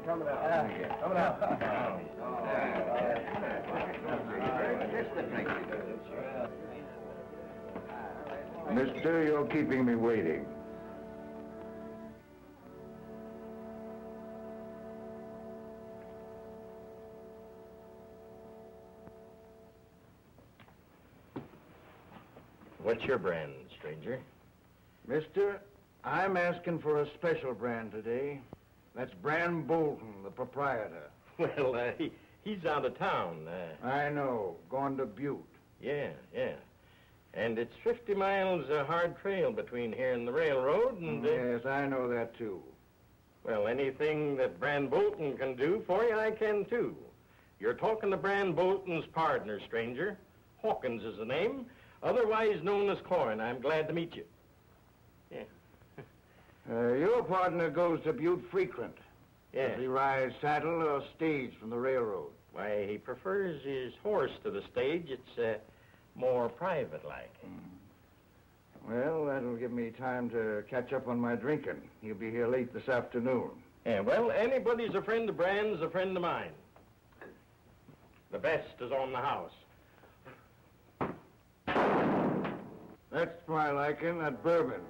Coming out. Coming out. Mister, you're keeping me waiting. What's your brand, stranger? Mister, I'm asking for a special brand today. That's Brand Bolton, the proprietor. Well, he's out of town. I know. Gone to Butte. Yeah. And it's 50 miles a hard trail between here and the railroad, and... Yes, I know that, too. Well, anything that Brand Bolton can do for you, I can, too. You're talking to Brand Bolton's partner, stranger. Hawkins is the name, otherwise known as Corn. I'm glad to meet you. Yeah. Your partner goes to Butte frequent. Yeah. Does he ride saddle or stage from the railroad? Why, he prefers his horse to the stage. It's more private-like. Well, that'll give me time to catch up on my drinking. He'll be here late this afternoon. Yeah, well, anybody's a friend of Brand's a friend of mine. The best is on the house. That's my liking, that bourbon.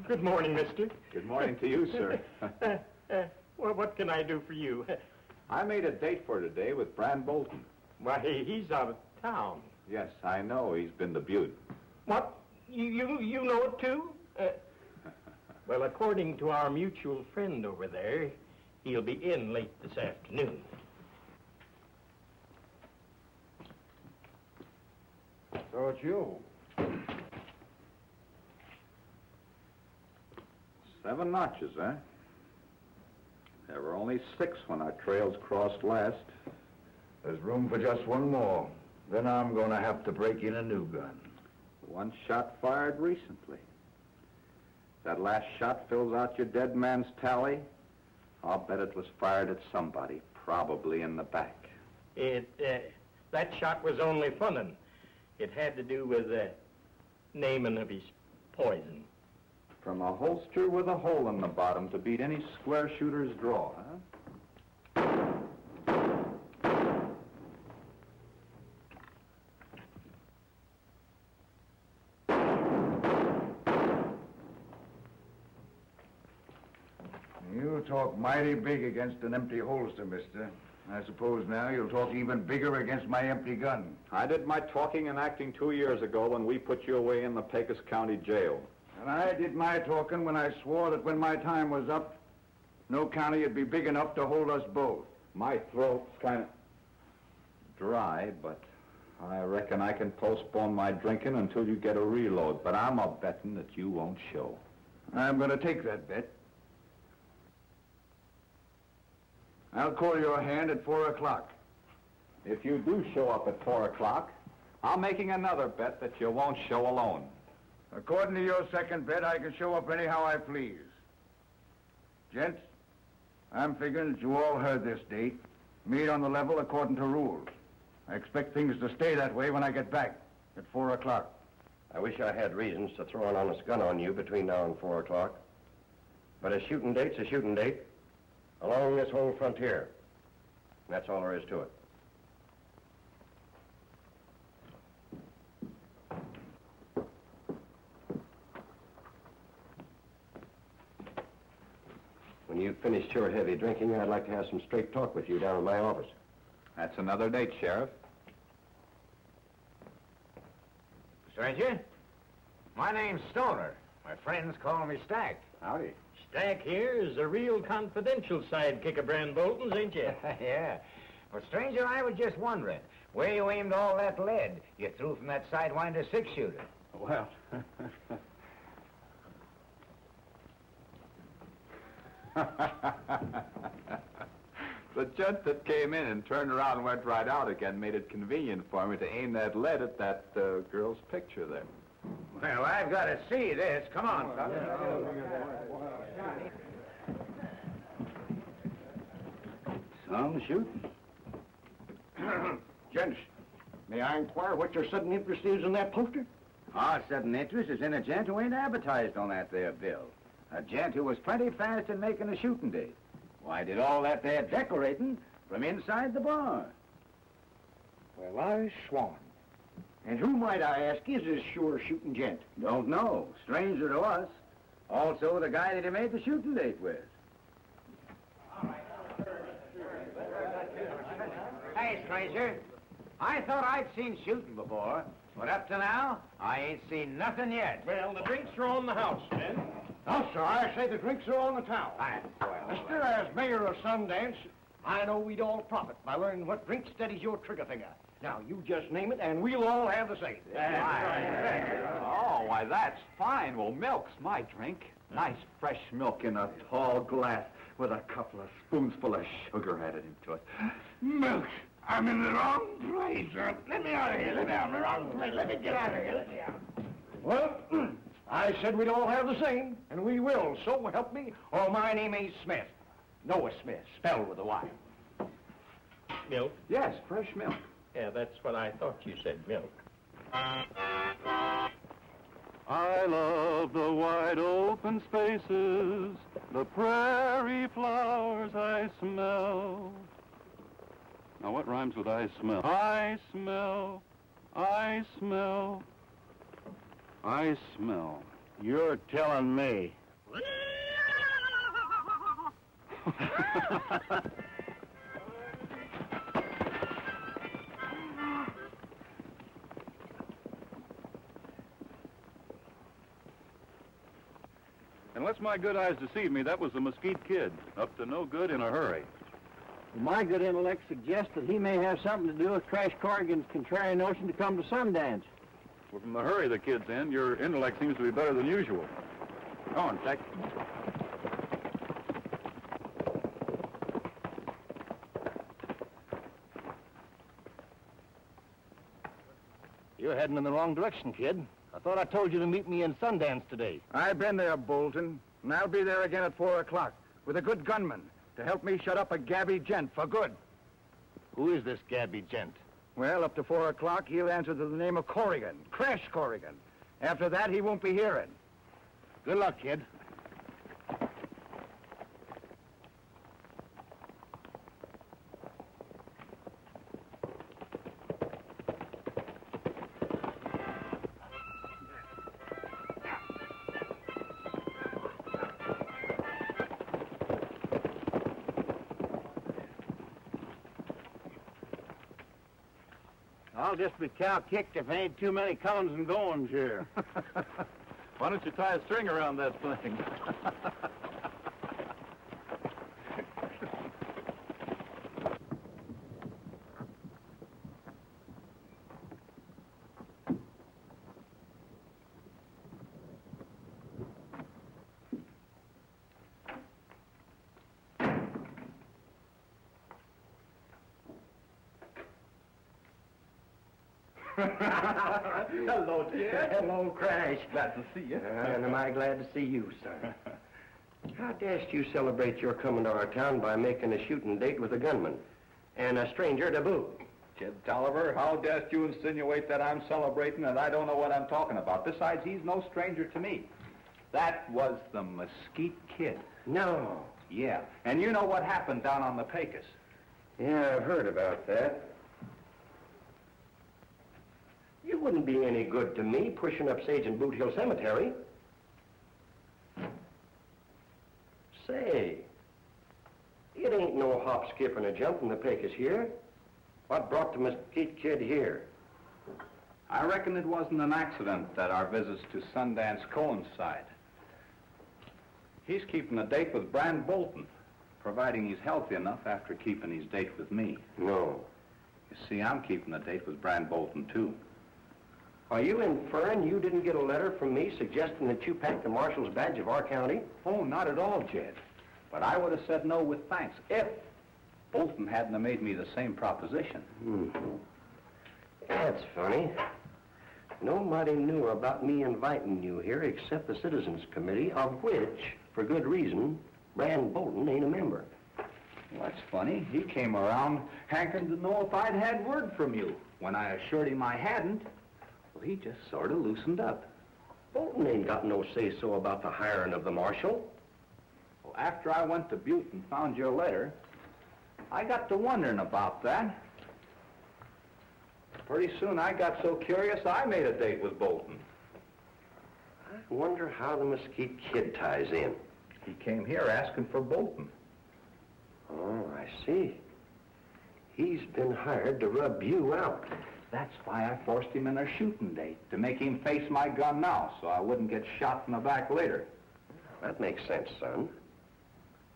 Good morning, mister. Good morning to you, sir. Well, what can I do for you? I made a date for today with Brand Bolton. Why, he's out of town. Yes, I know. He's been to Butte. What? You know it, too? Well, according to our mutual friend over there, he'll be in late this afternoon. So it's you. 7 notches, eh? There were only 6 when our trails crossed last. There's room for just one more. Then I'm going to have to break in a new gun. 1 shot fired recently. That last shot fills out your dead man's tally. I'll bet it was fired at somebody, probably in the back. That shot was only funnin'. It had to do with the naming of his poison. From a holster with a hole in the bottom to beat any square shooter's draw, huh? You talk mighty big against an empty holster, mister. I suppose now you'll talk even bigger against my empty gun. I did my talking and acting 2 years ago when we put you away in the Pecos County jail. And I did my talking when I swore that when my time was up, no county would be big enough to hold us both. My throat's kind of dry, but I reckon I can postpone my drinking until you get a reload. But I'm a betting that you won't show. I'm going to take that bet. I'll call your hand at 4 o'clock. If you do show up at 4 o'clock, I'm making another bet that you won't show alone. According to your second bet, I can show up anyhow I please. Gents, I'm figuring that you all heard this date. Meet on the level according to rules. I expect things to stay that way when I get back at 4 o'clock. I wish I had reasons to throw an honest gun on you between now and 4 o'clock. But a shooting date's a shooting date along this whole frontier. That's all there is to it. When you've finished your heavy drinking, I'd like to have some straight talk with you down in my office. That's another date, Sheriff. Stranger, my name's Stoner. My friends call me Stack. Howdy. Stack here is a real confidential sidekick of Brand Bolton's, ain't you? Yeah. Well, stranger, I was just wondering where you aimed all that lead you threw from that Sidewinder 6-shooter. Well, The gent that came in and turned around and went right out again made it convenient for me to aim that lead at that girl's picture there. Well, I've got to see this. Come on, fellas. Some shooting. Gents, may I inquire what your sudden interest is in that poster? Our sudden interest is in a gent who ain't advertised on that there bill. A gent who was plenty fast in making a shooting date. Why, did all that there decorating from inside the bar. Well, I swan. And who, might I ask, is this sure shooting gent? Don't know. Stranger to us. Also the guy that he made the shooting date with. Hey, stranger. I thought I'd seen shooting before, but up to now, I ain't seen nothing yet. Well, the drinks are on the house, men. No, sir, I say the drinks are on the town. Mister, as mayor of Sundance, I know we'd all profit by learning what drink steadies your trigger finger. Now, you just name it, and we'll all have the same. Oh, why, that's fine. Well, milk's my drink. Nice fresh milk in a tall glass with a couple of spoonsful of sugar added into it. Milk, I'm in the wrong place. Let me out of here. Let me out of the wrong place. Let me get out of here. Let me out. Well, I said we'd all have the same, and we will. So help me, or my name ain't Smyth. Noah Smith, spelled with a Y. Milk? Yes, fresh milk. Yeah, that's what I thought you said, milk. I love the wide open spaces, the prairie flowers I smell. Now, what rhymes with I smell? I smell, I smell, I smell. You're telling me. Unless my good eyes deceive me, that was the Mesquite kid, up to no good in a hurry. My good intellect suggests that he may have something to do with Crash Corrigan's contrary notion to come to Sundance. Well, from the hurry the kid's in, your intellect seems to be better than usual. Go on, Jack. You're heading in the wrong direction, kid. I thought I told you to meet me in Sundance today. I've been there, Bolton, and I'll be there again at 4 o'clock with a good gunman to help me shut up a gabby gent for good. Who is this gabby gent? Well, up to 4 o'clock, he'll answer to the name of Corrigan, Crash Corrigan. After that, he won't be hearing. Good luck, kid. I'll just be cow-kicked if there ain't too many comings and goings here. Why don't you tie a string around that thing? Hello, kid. Hello, Crash. Glad to see you. And am I glad to see you, sir. How dashed you celebrate your coming to our town by making a shooting date with a gunman? And a stranger to boot. Kid Tolliver, how dare you insinuate that I'm celebrating and I don't know what I'm talking about? Besides, he's no stranger to me. That was the Mesquite kid. No. Yeah, and you know what happened down on the Pecos. Yeah, I've heard about that. You wouldn't be any good to me pushing up Sage and Boot Hill Cemetery. Say, it ain't no hop, skip, and a jump from the Pecos here. What brought the Mesquite kid here? I reckon it wasn't an accident that our visits to Sundance coincide. He's keeping a date with Brand Bolton, providing he's healthy enough after keeping his date with me. No. You see, I'm keeping a date with Brand Bolton, too. Are you inferring you didn't get a letter from me suggesting that you packed the marshal's badge of our county? Oh, not at all, Jed. But I would have said no with thanks if Bolton hadn't have made me the same proposition. That's funny. Nobody knew about me inviting you here except the Citizens Committee, of which, for good reason, Brand Bolton ain't a member. Well, that's funny. He came around hankering to know if I'd had word from you. When I assured him I hadn't, well, he just sort of loosened up. Bolton ain't got no say-so about the hiring of the marshal. Well, after I went to Butte and found your letter, I got to wondering about that. Pretty soon I got so curious I made a date with Bolton. I wonder how the Mesquite Kid ties in. He came here asking for Bolton. Oh, I see. He's been hired to rub you out. That's why I forced him in a shooting date, to make him face my gun now so I wouldn't get shot in the back later. That makes sense, son.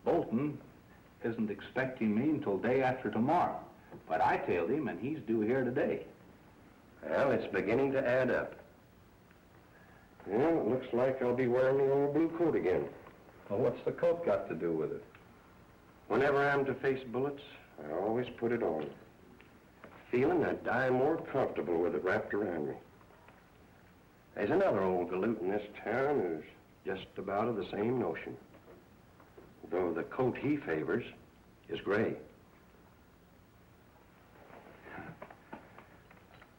Bolton isn't expecting me until day after tomorrow, but I tailed him and he's due here today. Well, it's beginning to add up. Well, it looks like I'll be wearing the old blue coat again. Well, what's the coat got to do with it? Whenever I'm to face bullets, I always put it on, feeling I'd die more comfortable with it wrapped around me. There's another old galoot in this town who's just about of the same notion, though the coat he favors is gray.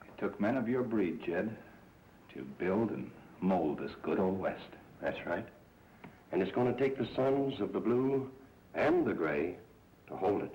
It took men of your breed, Jed, to build and mold this good old West. That's right. And it's going to take the sons of the blue and the gray to hold it.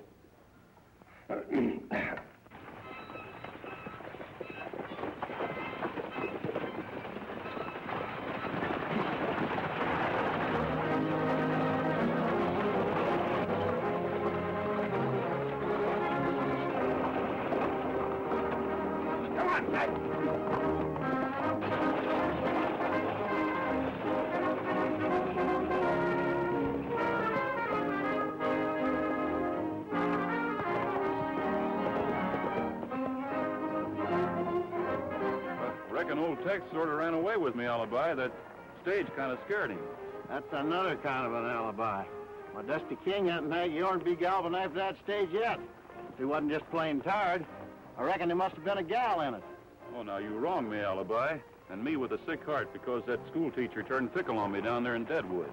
Reckon old Tex sort of ran away with me, Alibi. That stage kind of scared him. That's another kind of an alibi. My Dusty King hadn't had yourn be galvin after that stage yet. If he wasn't just plain tired, I reckon there must have been a gal in it. Oh, now, you wronged me, Alibi. And me with a sick heart because that school teacher turned fickle on me down there in Deadwood.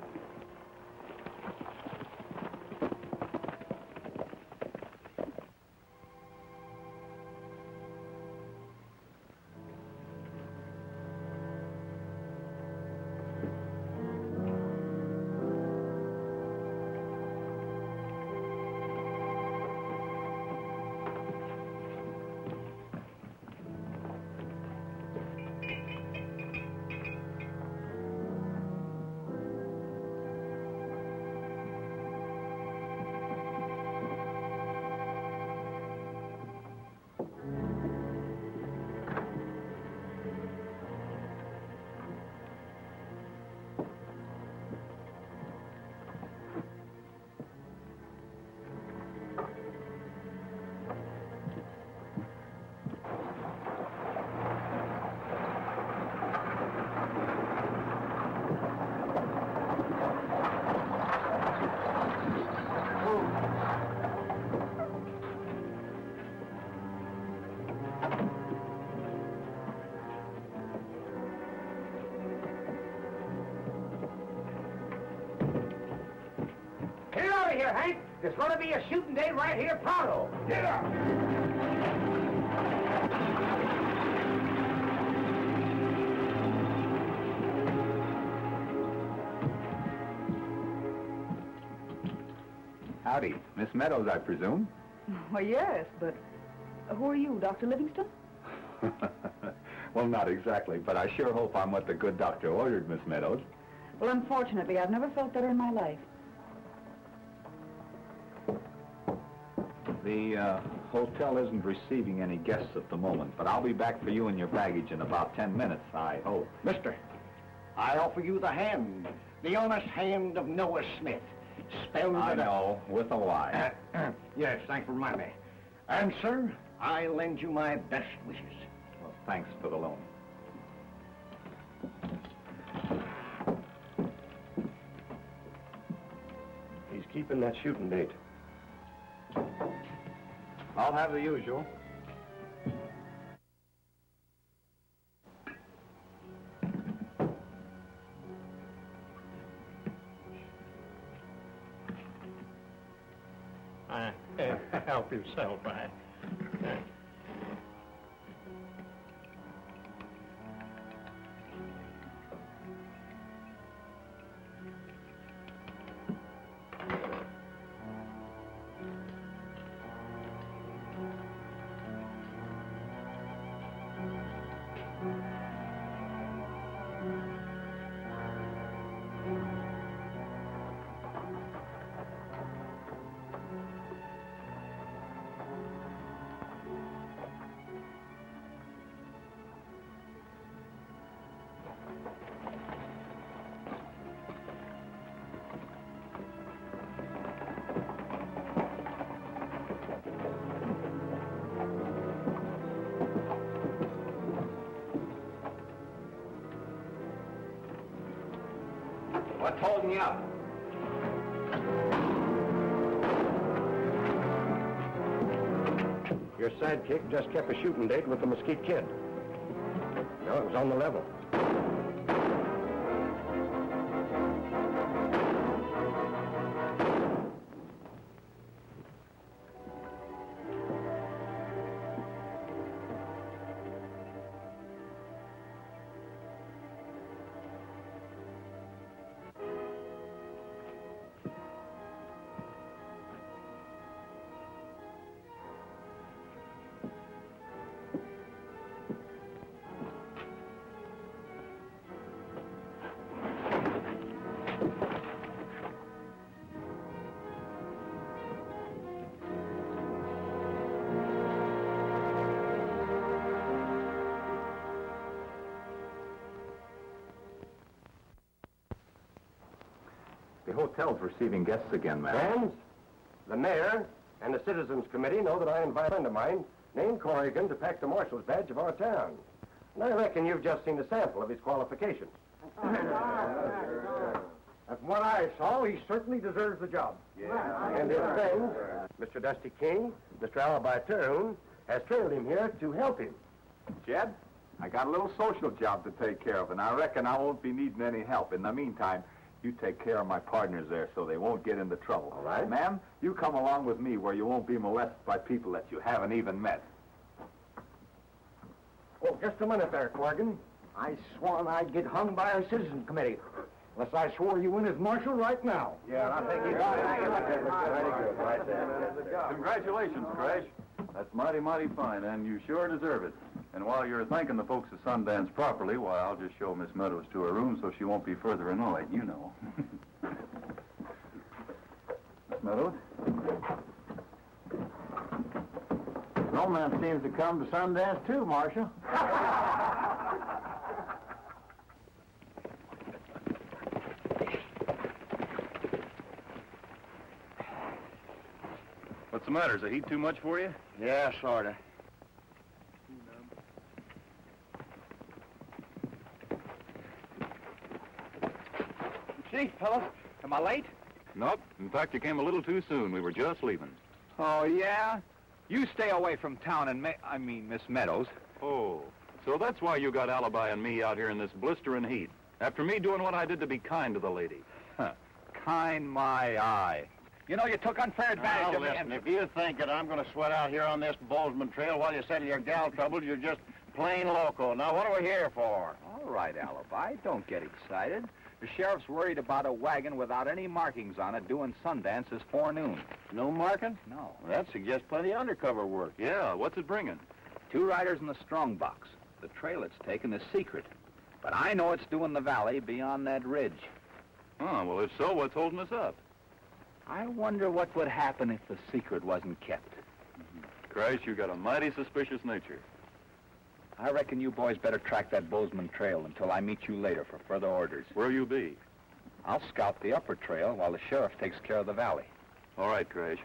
Here, Hank. There's going to be a shooting day right here pronto. Get up! Howdy. Miss Meadows, I presume? Well, yes, but who are you, Dr. Livingston? Well, not exactly, but I sure hope I'm what the good doctor ordered, Miss Meadows. Well, unfortunately, I've never felt better in my life. The hotel isn't receiving any guests at the moment, but I'll be back for you and your baggage in about 10 minutes, I hope. Mister, I offer you the hand, the honest hand of Noah Smith. Spelled I with a... know, with a Y. Yes, thanks for reminding me. And, sir, I lend you my best wishes. Well, thanks for the loan. He's keeping that shooting date? I'll have the usual. Help yourself, What's holding you up? Your sidekick just kept a shooting date with the Mesquite Kid. No, it was on the level. The hotel's receiving guests again, ma'am. And the mayor and the citizens committee know that I invite a friend of mine named Corrigan to pack the marshal's badge of our town. And I reckon you've just seen a sample of his qualifications. From what I saw, he certainly deserves the job. And his friend, Mr. Dusty King, Mr. Alibi Terhune, has trailed him here to help him. Jed, I got a little social job to take care of, and I reckon I won't be needing any help. In the meantime, you take care of my partners there so they won't get into trouble. All right. Ma'am, you come along with me where you won't be molested by people that you haven't even met. Oh, just a minute there, Corrigan. I sworn I'd get hung by our citizen committee. Unless I swore you in as marshal right now. Yeah, I think he's very good right there. Congratulations, Crash. That's mighty, mighty fine, and you sure deserve it. And while you're thanking the folks at Sundance properly, why, I'll just show Miss Meadows to her room so she won't be further annoyed, you know. Miss Meadows? Romance seems to come to Sundance, too, Marshal. What's the matter? Is the heat too much for you? Yeah, sorta. See, fellas, am I late? Nope. In fact, you came a little too soon. We were just leaving. Oh, yeah? You stay away from town and Miss Meadows. Oh, so that's why you got Alibi and me out here in this blistering heat. After me doing what I did to be kind to the lady. Huh. Kind my eye. You know, you took unfair advantage of me. Listen, if you think that I'm going to sweat out here on this Bozeman Trail while you settle your gal troubles, you're just plain loco. Now, what are we here for? All right, Alibi, don't get excited. The sheriff's worried about a wagon without any markings on it doing Sundance this forenoon. No marking? No. Well, that suggests plenty of undercover work. Yeah, what's it bringing? 2 riders in the strong box. The trail it's taken is secret. But I know it's doing the valley beyond that ridge. Oh, well, if so, what's holding us up? I wonder what would happen if the secret wasn't kept. Crash, you got a mighty suspicious nature. I reckon you boys better track that Bozeman Trail until I meet you later for further orders. Where'll you be? I'll scout the upper trail while the sheriff takes care of the valley. All right, Crash.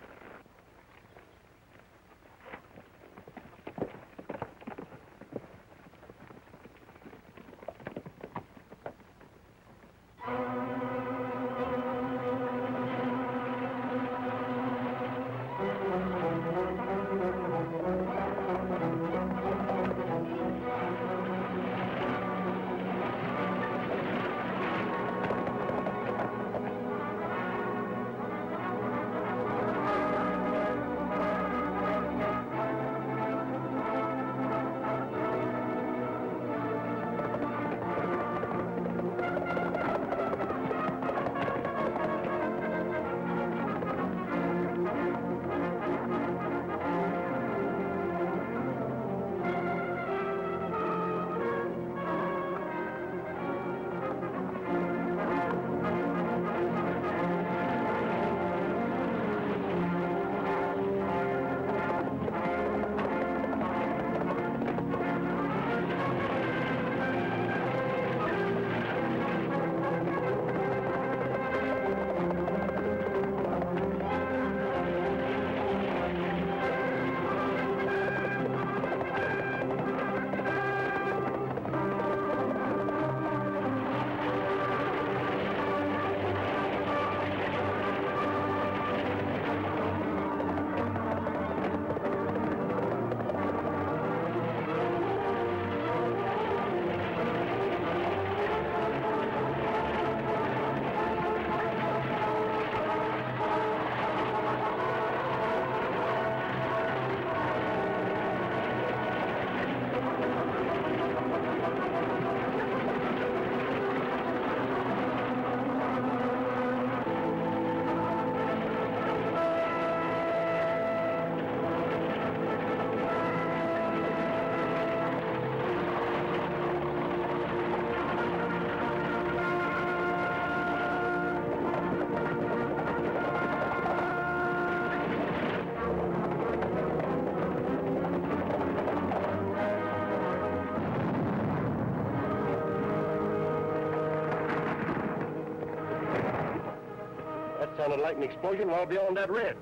sounded like an explosion well beyond that ridge.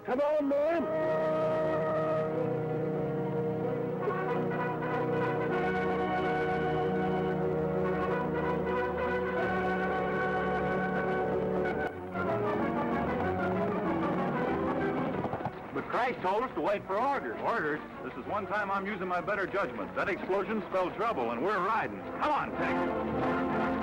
Come on, man! But Christ told us to wait for orders. Orders? This is one time I'm using my better judgment. That explosion spelled trouble, and we're riding. Come on, Tex.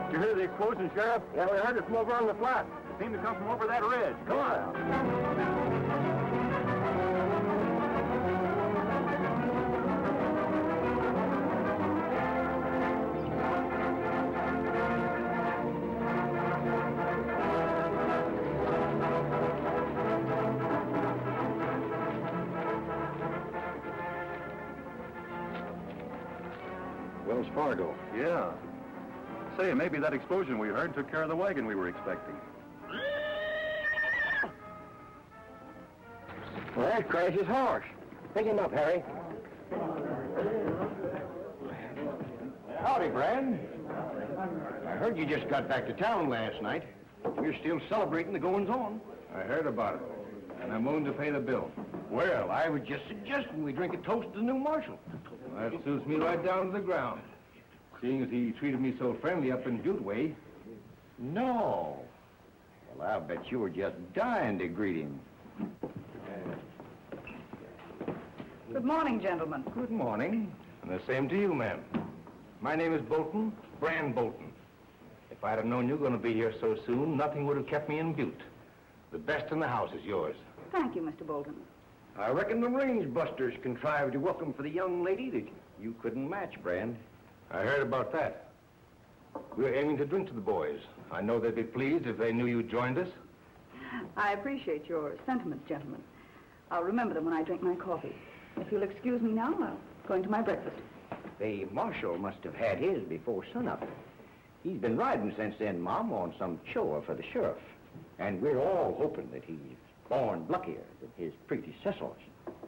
Did you hear the explosion, Sheriff? Yeah, we heard it from over on the flat. It seemed to come from over that ridge. Come on. Wells Fargo. Yeah. Say, maybe that explosion we heard took care of the wagon we were expecting. Well, that crash is harsh. Pick him up, Harry. Howdy, Brand. I heard you just got back to town last night. You're still celebrating the goings-on. I heard about it, and I'm willing to pay the bill. Well, I was just suggesting we drink a toast to the new marshal. That suits me right down to the ground. Seeing as he treated me so friendly up in Butte way. No. Well, I bet you were just dying to greet him. Good morning, gentlemen. Good morning. And the same to you, ma'am. My name is Bolton, Brand Bolton. If I'd have known you were going to be here so soon, nothing would have kept me in Butte. The best in the house is yours. Thank you, Mr. Bolton. I reckon the range busters contrived a welcome for the young lady that you couldn't match, Brand. I heard about that. We're aiming to drink to the boys. I know they'd be pleased if they knew you joined us. I appreciate your sentiments, gentlemen. I'll remember them when I drink my coffee. If you'll excuse me now, I'll go into my breakfast. The marshal must have had his before sunup. He's been riding since then, Mom, on some chore for the sheriff. And we're all hoping that he's born luckier than his predecessors.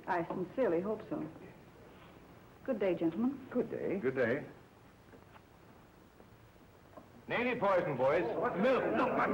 I sincerely hope so. Good day, gentlemen. Good day. Good day. Nanny poison, boys. Milk. No, my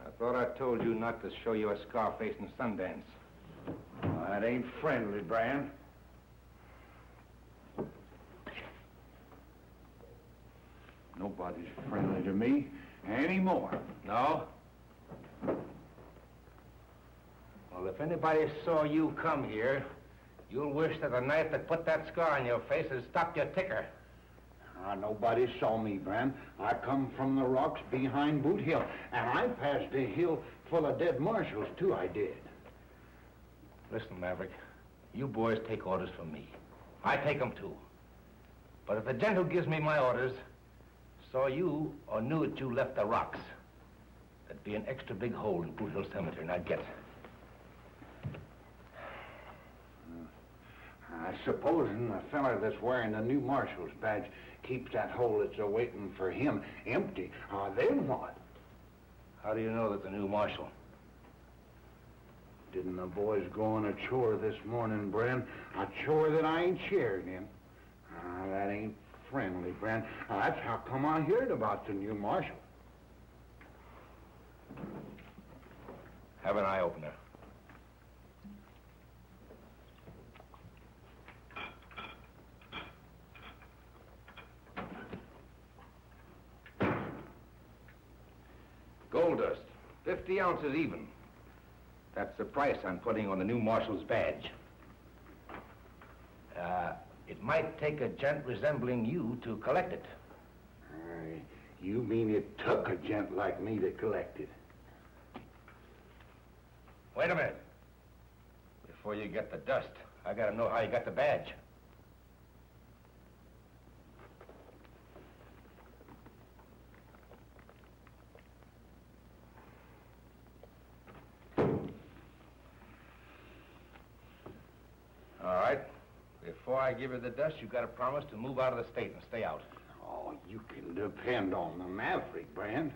I thought I told you not to show you a scar face in Sundance. That ain't friendly, Brand. Nobody's friendly to me anymore. No? Well, if anybody saw you come here, you'll wish that the knife that put that scar on your face had stopped your ticker. Nobody saw me, Bran. I come from the rocks behind Boot Hill, and I passed a hill full of dead marshals, too, I did. Listen, Maverick, you boys take orders from me. I take them, too. But if the gent who gives me my orders saw you or knew that you left the rocks, there'd be an extra big hole in Boot Hill Cemetery, and I'd get it. I supposing the fella that's wearing the new marshal's badge keeps that hole that's awaiting for him empty. Then what? How do you know that the new marshal? Didn't the boys go on a chore this morning, Bran? A chore that I ain't shared in. That ain't friendly, Bran. That's how come I heard about the new marshal. Have an eye-opener. Gold dust, 50 ounces even. That's the price I'm putting on the new marshal's badge. It might take a gent resembling you to collect it. You mean it took a gent like me to collect it? Wait a minute. Before you get the dust, I gotta know how you got the badge. All right. Before I give you the dust, you've got to promise to move out of the state and stay out. Oh, you can depend on the Maverick, Bran.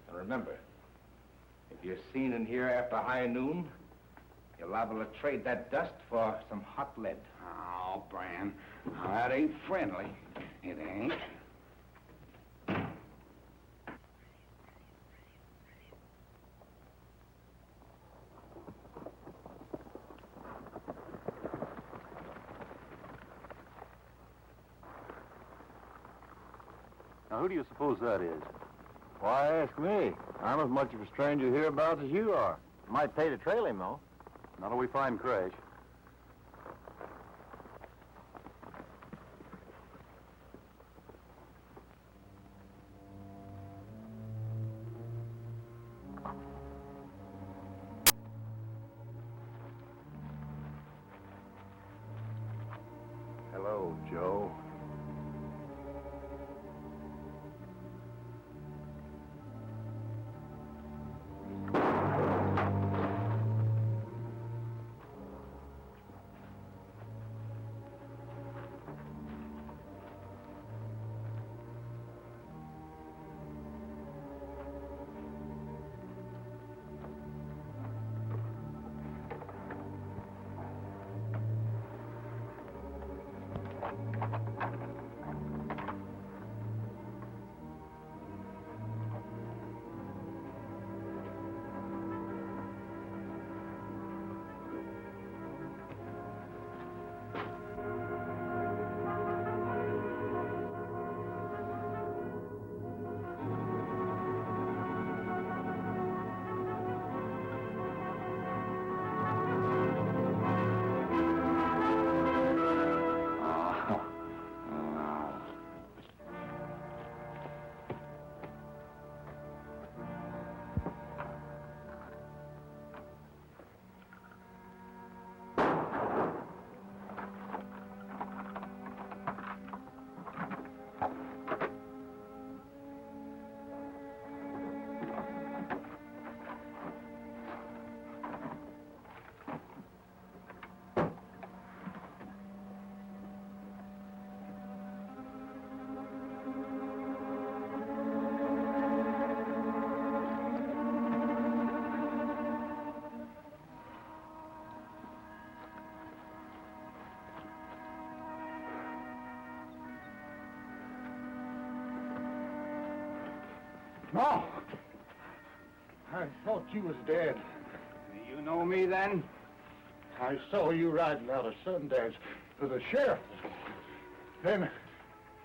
And remember, if you're seen in here after high noon, you're liable to trade that dust for some hot lead. Oh, Bran, that ain't friendly. It ain't. Now, who do you suppose that is? Why ask me? I'm as much of a stranger hereabouts as you are. Might pay to trail him, though. Not till we find Crash. Hello, Joe. No. I thought you was dead. You know me then? I saw you riding out of Sundance to the sheriff. Then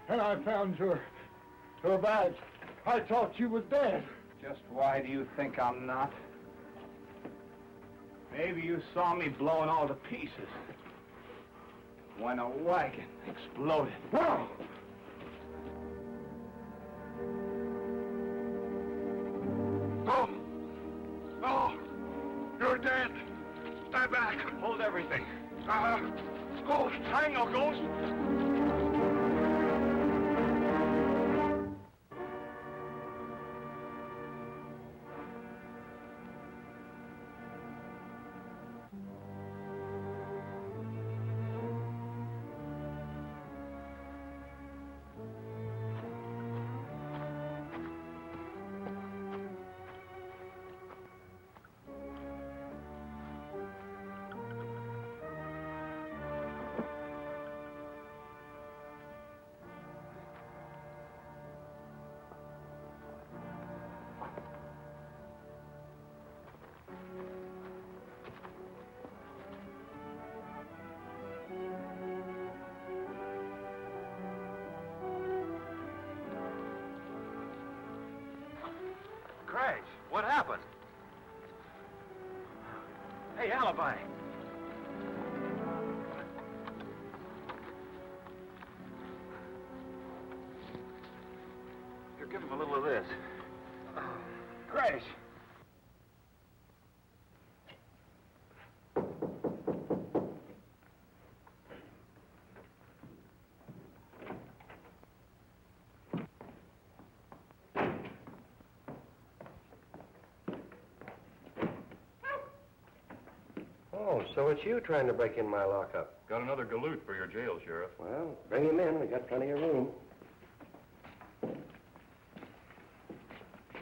I found your badge. I thought you was dead. Just why do you think I'm not? Maybe you saw me blowing all to pieces. when a wagon exploded. Whoa! Oh! Oh! You're dead! Stay back! Hold everything. Ghost! Hang a ghost! Crash, what happened? Hey, Alibi. Here, give him a little of this. Crash! Oh, so it's you trying to break in my lockup. Got another galoot for your jail, Sheriff. Well, bring him in. We got plenty of room.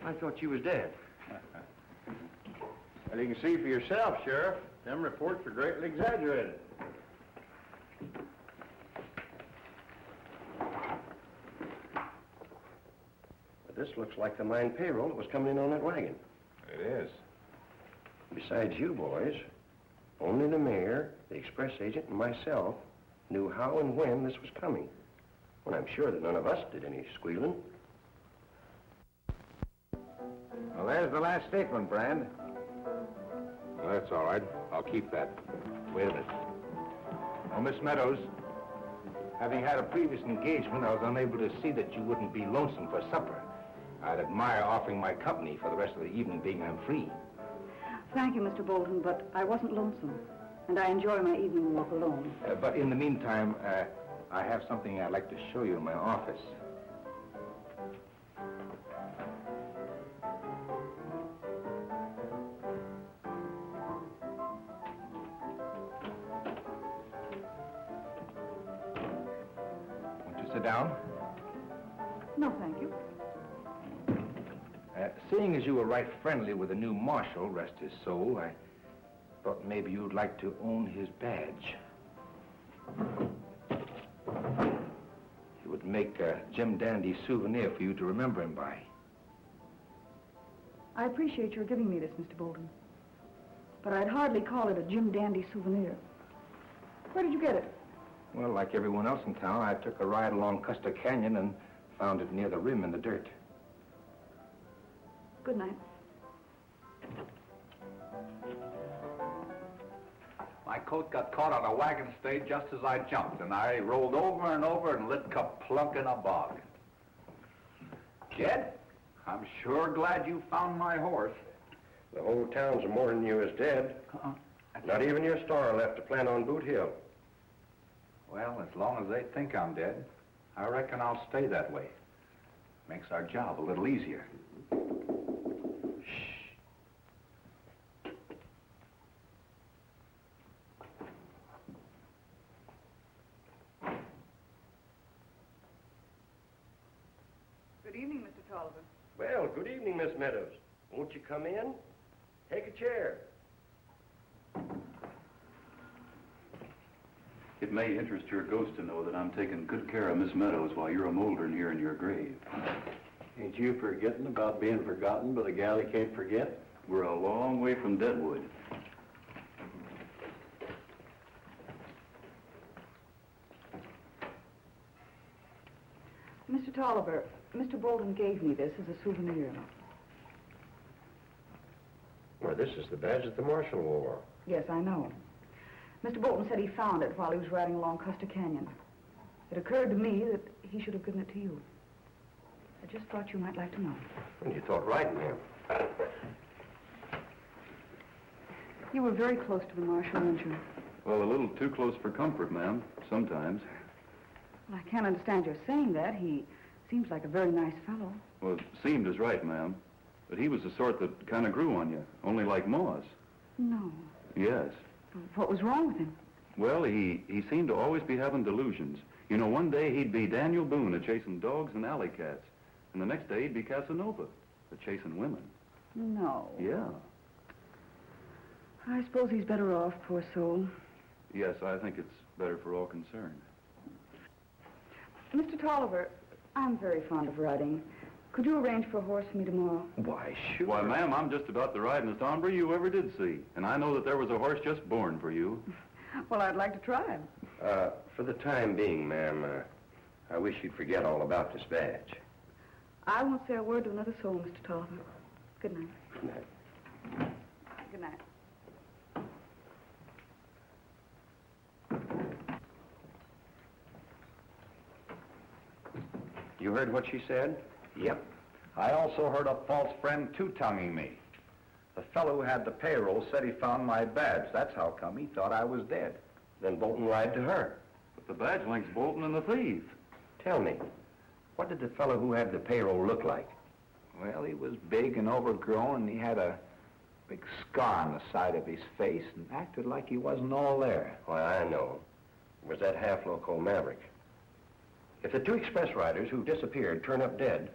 I thought you was dead. Well, you can see for yourself, Sheriff. Them reports are greatly exaggerated. But this looks like the mine payroll that was coming in on that wagon. It is. Besides you boys, only the mayor, the express agent, and myself knew how and when this was coming. Well, I'm sure that none of us did any squealing. Well, there's the last statement, Brand. Well, that's all right. I'll keep that. Wait a minute. Oh, Miss Meadows, having had a previous engagement, I was unable to see that you wouldn't be lonesome for supper. I'd admire offering my company for the rest of the evening, being I'm free. Thank you, Mr. Bolton, but I wasn't lonesome, and I enjoy my evening walk alone. But in the meantime, I have something I'd like to show you in my office. Won't you sit down? No, thank you. Seeing as you were right friendly with the new marshal, rest his soul, I thought maybe you'd like to own his badge. It would make a Jim Dandy souvenir for you to remember him by. I appreciate your giving me this, Mr. Bolton, but I'd hardly call it a Jim Dandy souvenir. Where did you get it? Well, like everyone else in town, I took a ride along Custer Canyon and found it near the rim in the dirt. Good night. My coat got caught on a wagon stay just as I jumped, and I rolled over and over and lit kaplunk in a bog. Jed, I'm sure glad you found my horse. The whole town's mourning you as dead. Not even your star left to plant on Boot Hill. Well, as long as they think I'm dead, I reckon I'll stay that way. Makes our job a little easier. Good evening, Mr. Tolliver. Well, good evening, Miss Meadows. Won't you come in? Take a chair. It may interest your ghost to know that I'm taking good care of Miss Meadows while you're a moldering here in your grave. Ain't you forgetting about being forgotten by the gal you can't forget? We're a long way from Deadwood. Mr. Tolliver, Mr. Bolton gave me this as a souvenir. Well, this is the badge that the marshal wore. Yes, I know. Mr. Bolton said he found it while he was riding along Custer Canyon. It occurred to me that he should have given it to you. I just thought you might like to know. And you thought right, ma'am. You were very close to the Marshal, weren't you? Well, a little too close for comfort, ma'am, sometimes. Well, I can't understand your saying that. He seems like a very nice fellow. Well, seemed is right, ma'am. But he was the sort that kind of grew on you, only like moss. No. Yes. What was wrong with him? Well, he seemed to always be having delusions. You know, one day he'd be Daniel Boone a-chasing dogs and alley cats. And the next day he'd be Casanova a-chasing women. No. Yeah. I suppose he's better off, poor soul. Yes, I think it's better for all concerned. Mr. Tolliver, I'm very fond of riding. Could you arrange for a horse for me tomorrow? Why, sure. Why, ma'am, I'm just about the ridingest hombre you ever did see. And I know that there was a horse just born for you. Well, I'd like to try him. For the time being, ma'am, I wish you'd forget all about this badge. I won't say a word to another soul, Mr. Tolliver. Good night. Good night. Good night. You heard what she said? Yep. I also heard a false friend two-tonguing me. The fellow who had the payroll said he found my badge. That's how come he thought I was dead. Then Bolton lied to her. But the badge links Bolton and the thief. Tell me, what did the fellow who had the payroll look like? Well, he was big and overgrown, and he had a big scar on the side of his face and acted like he wasn't all there. Why, I know. It was that half-loco Maverick. If the two express riders who disappeared turn up dead,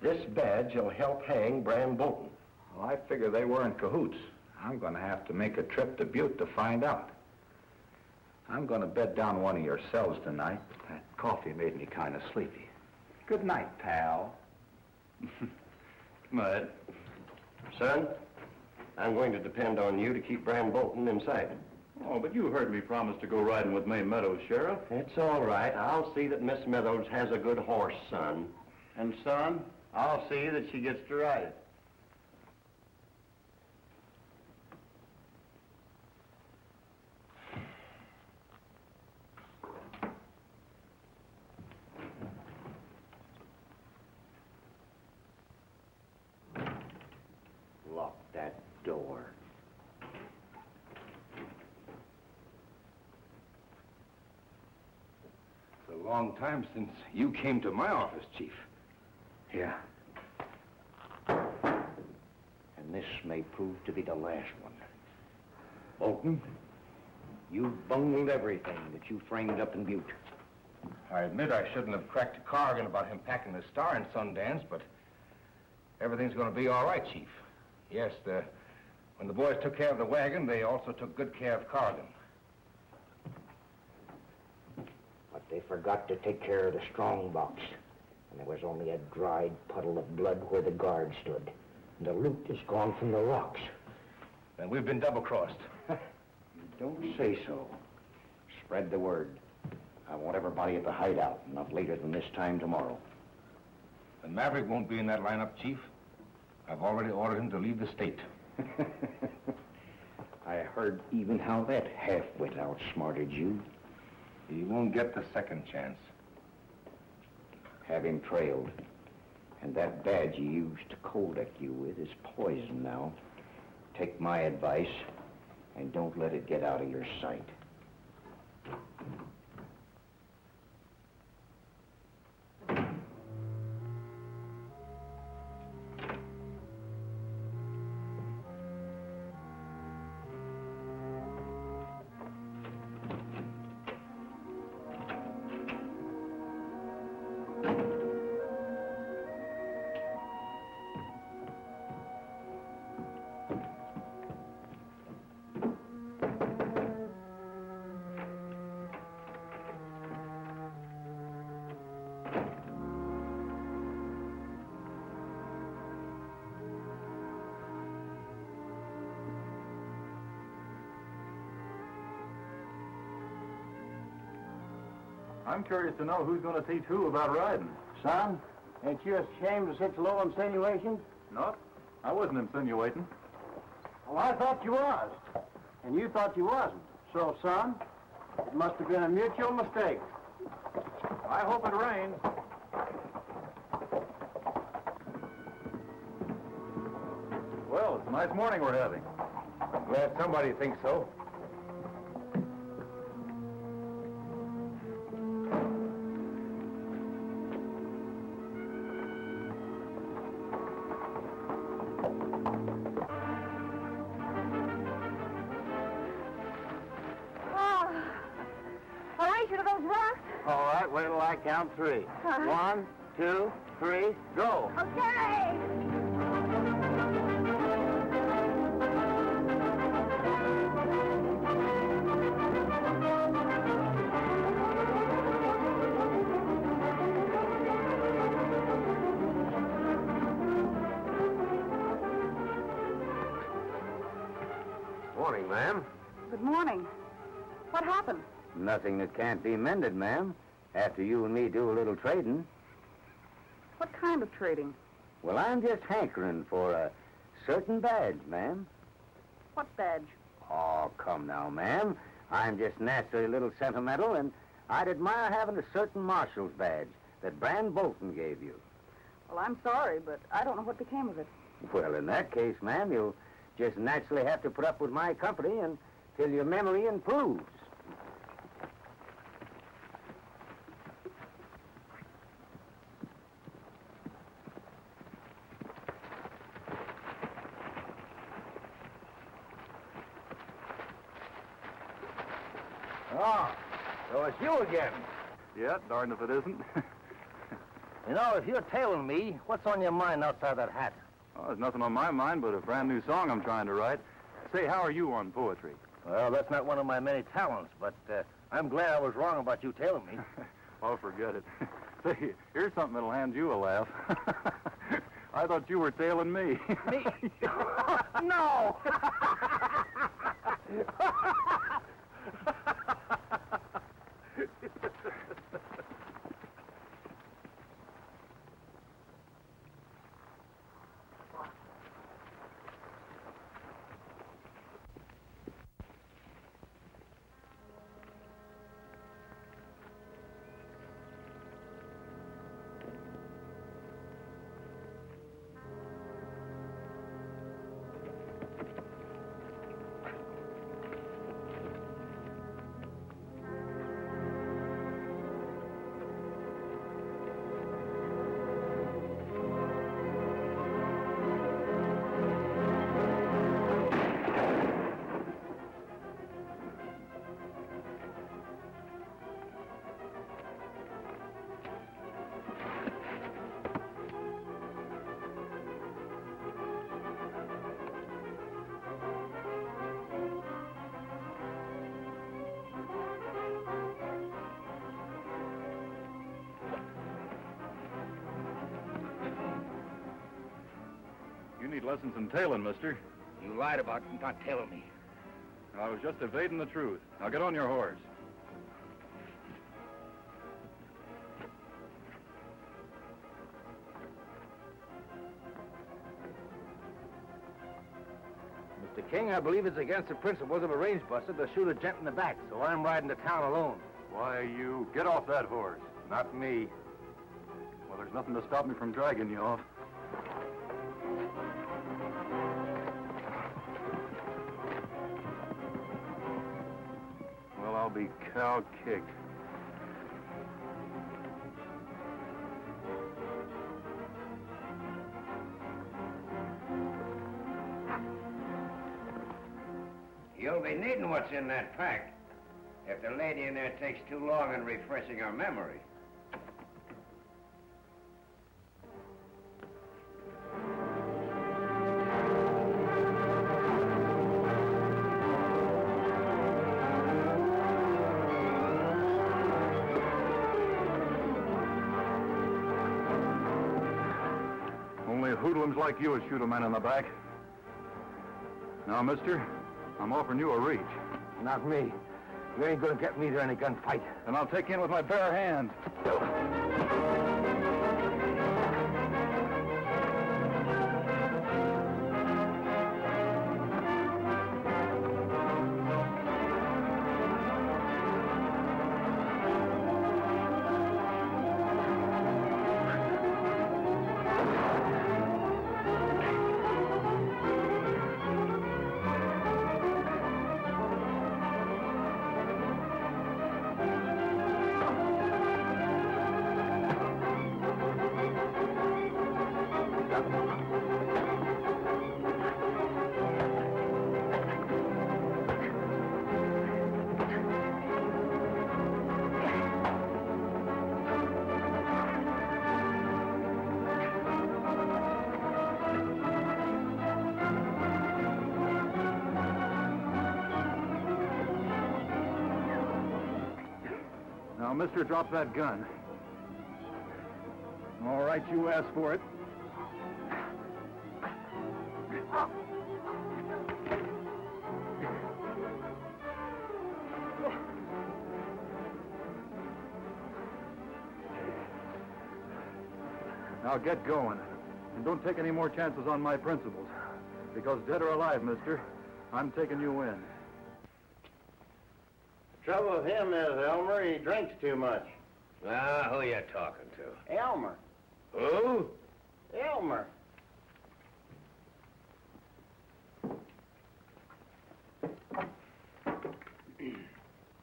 this badge will help hang Bran Bolton. Well, I figure they were in cahoots. I'm going to have to make a trip to Butte to find out. I'm going to bed down one of your cells tonight. That coffee made me kind of sleepy. Good night, pal. Mud. Son, I'm going to depend on you to keep Bran Bolton in sight. Oh, but you heard me promise to go riding with May Meadows, Sheriff. It's all right. I'll see that Miss Meadows has a good horse, son. And, son, I'll see that she gets to ride it. Lock that door. It's a long time since you came to my office, Chief. Yeah. And this may prove to be the last one. Bolton, you've bungled everything that you framed up in Butte. I admit I shouldn't have cracked Corrigan about him packing the Star in Sundance, but everything's going to be all right, Chief. Yes, when the boys took care of the wagon, they also took good care of Corrigan. But they forgot to take care of the strong box. And there was only a dried puddle of blood where the guard stood. And the loot is gone from the rocks. Then we've been double-crossed. You don't say so. Spread the word. I want everybody at the hideout, not later than this time tomorrow. And Maverick won't be in that lineup, Chief. I've already ordered him to leave the state. I heard even how that half-wit outsmarted you. He won't get the second chance. Have him trailed. And that badge you used to cold-deck you with is poison now. Take my advice and don't let it get out of your sight. I'm curious to know who's going to teach who about riding. Son, ain't you ashamed of such low insinuations? Not. I wasn't insinuating. Well, I thought you was. And you thought you wasn't. So, son, it must have been a mutual mistake. I hope it rains. Well, it's a nice morning we're having. I'm glad somebody thinks so. All right, wait till I count 3. 1, 2, 3, go. Okay. Morning, ma'am. Good morning. What happened? Nothing that can't be mended, ma'am. After you and me do a little trading. What kind of trading? Well, I'm just hankering for a certain badge, ma'am. What badge? Oh, come now, ma'am. I'm just naturally a little sentimental, and I'd admire having a certain marshal's badge that Brand Bolton gave you. Well, I'm sorry, but I don't know what became of it. Well, in that case, ma'am, you'll just naturally have to put up with my company until your memory improves. Oh, so it's you again. Yeah, darned if it isn't. You know, if you're tailing me, what's on your mind outside that hat? Oh, there's nothing on my mind but a brand new song I'm trying to write. Say, how are you on poetry? Well, that's not one of my many talents, but I'm glad I was wrong about you tailing me. Oh, forget it. Say, here's something that'll hand you a laugh. I thought you were tailing me. Me? No! You need lessons in tailing, mister. You lied about not tailing me. I was just evading the truth. Now get on your horse. Mr. King, I believe it's against the principles of a range buster to shoot a gent in the back, so I'm riding to town alone. Why, you get off that horse. Not me. Well, there's nothing to stop me from dragging you off. Well, I'll be cow-kicked. You'll be needing what's in that pack if the lady in there takes too long in refreshing her memory. Only hoodlums like you would shoot a man in the back. Now, mister, I'm offering you a reach. Not me. You ain't gonna get me to any gunfight. And I'll take you in with my bare hands. Now, mister, drop that gun. All right, you asked for it. Now get going. And don't take any more chances on my principles. Because dead or alive, mister, I'm taking you in. Trouble with him is, Elmer, he drinks too much. Ah, who you talking to? Elmer. Who? Elmer.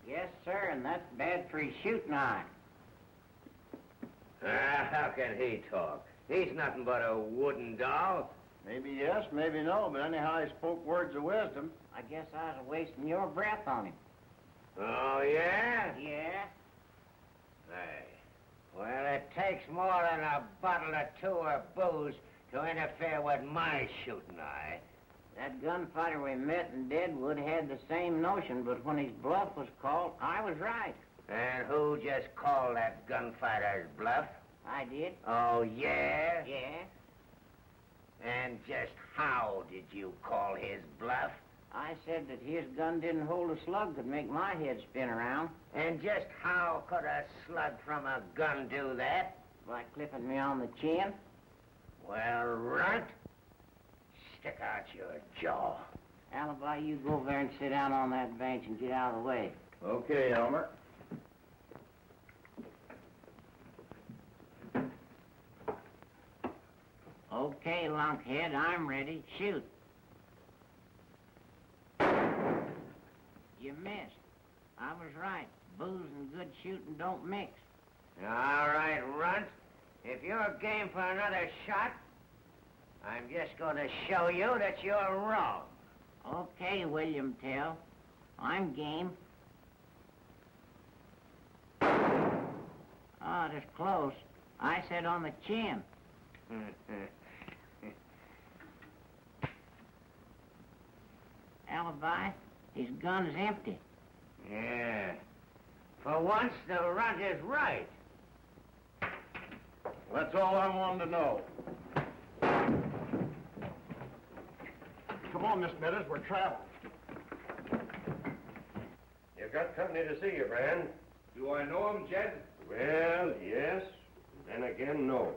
Yes, sir, and that's bad for his shooting eye. Ah, how can he talk? He's nothing but a wooden doll. Maybe yes, maybe no, but anyhow he spoke words of wisdom. I guess I was wasting your breath on him. Oh, yeah? Yeah? Hey. Well, it takes more than a bottle or two of booze to interfere with my shooting eye. That gunfighter we met in Deadwood had the same notion, but when his bluff was called, I was right. And who just called that gunfighter's bluff? I did. Oh, yeah? Yeah? And just how did you call his bluff? I said that his gun didn't hold a slug that make my head spin around. And just how could a slug from a gun do that? By clipping me on the chin. Well, runt, stick out your jaw. Alibi, you go over there and sit down on that bench and get out of the way. Okay, Elmer. Okay, lunkhead, I'm ready. Shoot. You missed. I was right. Booze and good shooting don't mix. All right, runt. If you're game for another shot, I'm just going to show you that you're wrong. Okay, William Tell. I'm game. Oh, it is close. I said on the chin. Alibi, his gun's empty. Yeah. For once, the runt is right. That's all I wanted to know. Come on, Miss Meadows, we're traveling. You've got company to see you, Brand. Do I know him, Jed? Well, yes. Then again, no.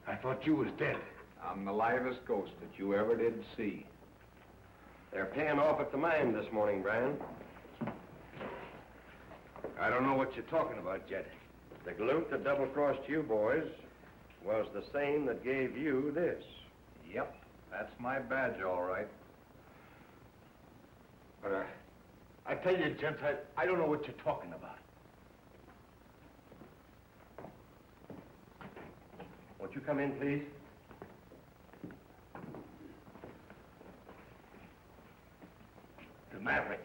I thought you was dead. I'm the livest ghost that you ever did see. They're paying off at the mine this morning, Brand. I don't know what you're talking about, Jed. The galoot that double-crossed you boys was the same that gave you this. Yep, that's my badge, all right. But I tell you, gents, I don't know what you're talking about. Won't you come in, please? The Maverick.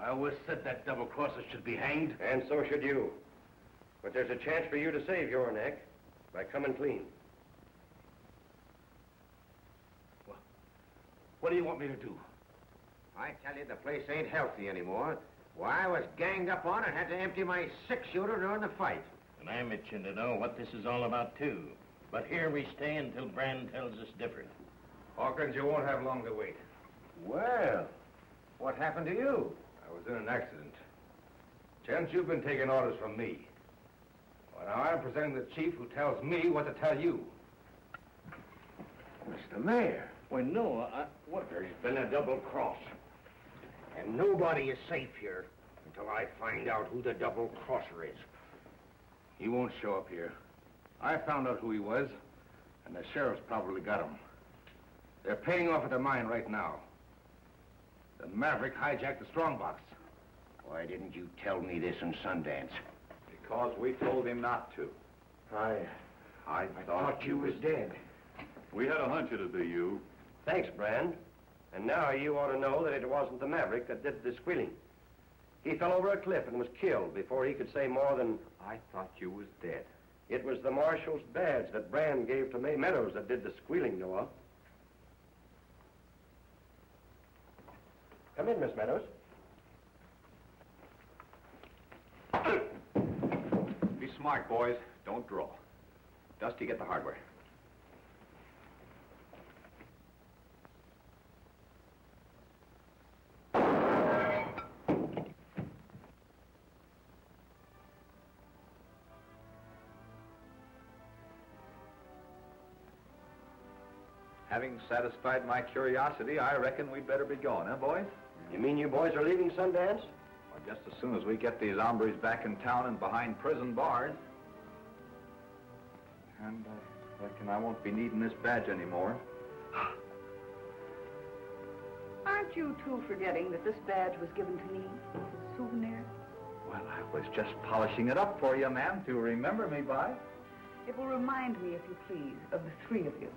I always said that double-crosser should be hanged. And so should you. But there's a chance for you to save your neck by coming clean. What do you want me to do? I tell you, the place ain't healthy anymore. Why, I was ganged up on and had to empty my six-shooter during the fight. And I'm itching to know what this is all about, too. But here we stay until Brand tells us different. Hawkins, you won't have long to wait. Well, what happened to you? I was in an accident. Gents, you've been taking orders from me. Well, now I'm presenting the chief who tells me what to tell you. Mr. Mayor. Well, no, there's been a double cross. And nobody is safe here until I find out who the double crosser is. He won't show up here. I found out who he was, and the sheriff's probably got him. They're paying off at the mine right now. The Maverick hijacked the strongbox. Why didn't you tell me this in Sundance? Because we told him not to. I thought you was dead. We had a hunch it'd be you. Thanks, Brand. And now you ought to know that it wasn't the Maverick that did the squealing. He fell over a cliff and was killed before he could say more than, I thought you was dead. it was the marshal's badge that Brand gave to Meadows that did the squealing, Noah. Come in, Miss Meadows. Be smart, boys. Don't draw. Dusty, get the hardware. Having satisfied my curiosity, I reckon we'd better be going, huh, boys? You mean you boys are leaving Sundance? Well, just as soon as we get these hombres back in town and behind prison bars. And I reckon I won't be needing this badge anymore. Aren't you two forgetting that this badge was given to me as a souvenir? Well, I was just polishing it up for you, ma'am, to remember me by. It will remind me, if you please, of the three of you.